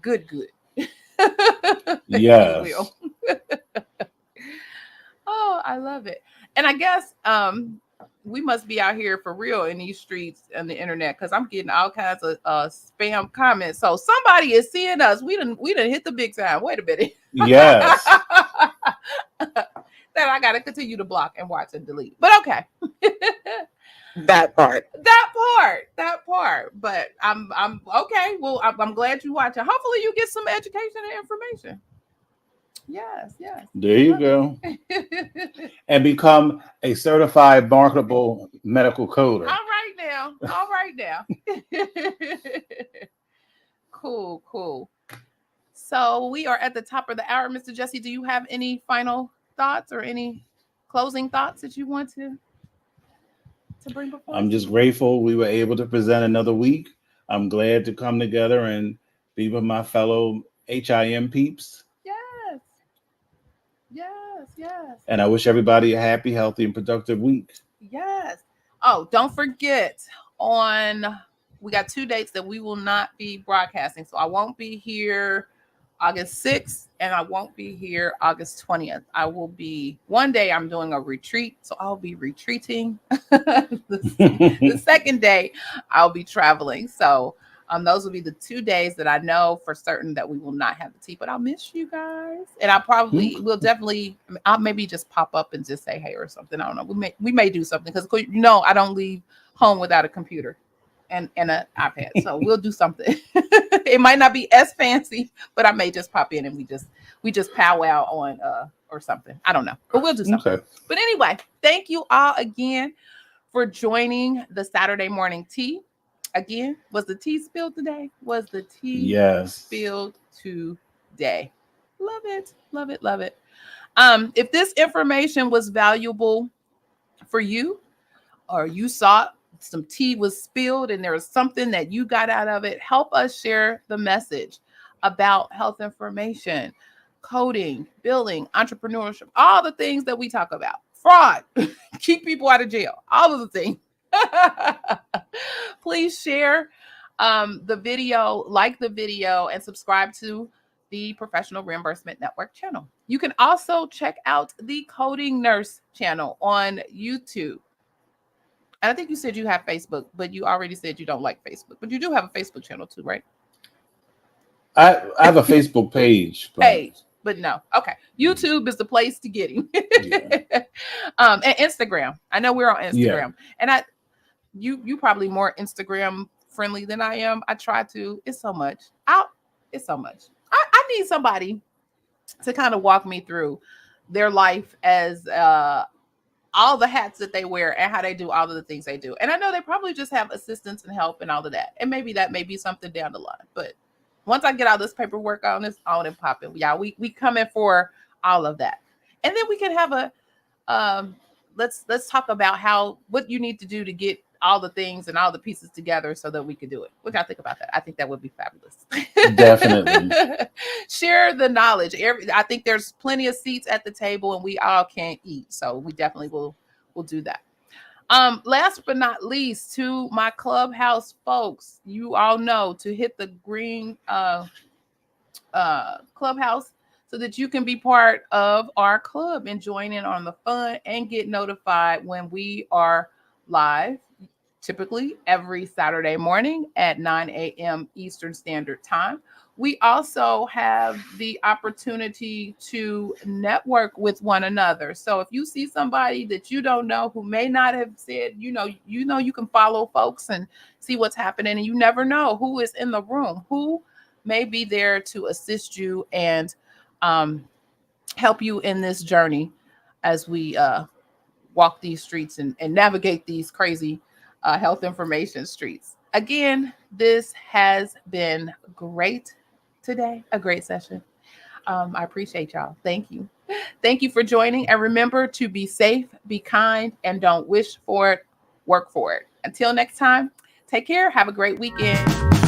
good. Yes. If you will. Oh, I love it. And I guess we must be out here for real in these streets and the internet, because I'm getting all kinds of spam comments. So somebody is seeing us. We done hit the big time. Wait a minute. Yes. That I gotta continue to block and watch and delete. But okay. That part. That part. But I'm okay. Well, I'm glad you watch it. Hopefully you get some education and information. Yes. There you go. And become a certified marketable medical coder. All right now. Cool. So we are at the top of the hour. Mr. Jesse, do you have any final thoughts or any closing thoughts that you want to bring before? I'm just grateful we were able to present another week. I'm glad to come together and be with my fellow HIM peeps. Yes. And I wish everybody a happy, healthy, and productive week. Yes. Oh, don't forget, we got 2 dates that we will not be broadcasting. So I won't be here August 6th and I won't be here August 20th. I will be, one day I'm doing a retreat. So I'll be retreating. The second day I'll be traveling. So those will be the 2 days that I know for certain that we will not have the tea, but I'll miss you guys. And I probably will I'll maybe just pop up and just say hey or something. I don't know. We may do something because I don't leave home without a computer and an iPad. So we'll do something. It might not be as fancy, but I may just pop in and we just powwow on or something. I don't know, but we'll do something. Okay. But anyway, thank you all again for joining the Saturday morning tea. Again, was the tea spilled today? Was the tea spilled today? Love it. If this information was valuable for you, or you saw some tea was spilled and there was something that you got out of it, help us share the message about health information, coding, billing, entrepreneurship, all the things that we talk about. Fraud, keep people out of jail, all of the things. Please share the video, like the video, and subscribe to the Professional Reimbursement Network channel. You can also check out the Coding Nurse channel on YouTube. And I think you said you have Facebook, but you already said you don't like Facebook. But you do have a Facebook channel too, right? I have a Facebook page. But no. Okay. YouTube is the place to get him. Yeah. And Instagram. I know we're on Instagram. Yeah. And you probably more Instagram friendly than I am. I try to. It's so much. I need somebody to kind of walk me through their life as all the hats that they wear and how they do all of the things they do. And I know they probably just have assistance and help and all of that. And maybe that may be something down the line. But once I get all this paperwork on this, on and popping, yeah, we come in for all of that. And then we can have a let's talk about what you need to do to get all the things and all the pieces together so that we can do it. What do I think about that? I think that would be fabulous. Definitely. Share the knowledge. I think there's plenty of seats at the table and we all can't eat. So we definitely will do that. Last but not least, to my Clubhouse folks, you all know to hit the green Clubhouse so that you can be part of our club and join in on the fun and get notified when we are live, typically every Saturday morning at 9 a.m. Eastern Standard Time. We also have the opportunity to network with one another. So if you see somebody that you don't know who may not have said, you can follow folks and see what's happening, and you never know who is in the room, who may be there to assist you and help you in this journey as we walk these streets and navigate these crazy health information streets. Again, this has been great today, a great session. I appreciate y'all. Thank you. Thank you for joining. And remember to be safe, be kind, and don't wish for it, work for it. Until next time, take care. Have a great weekend.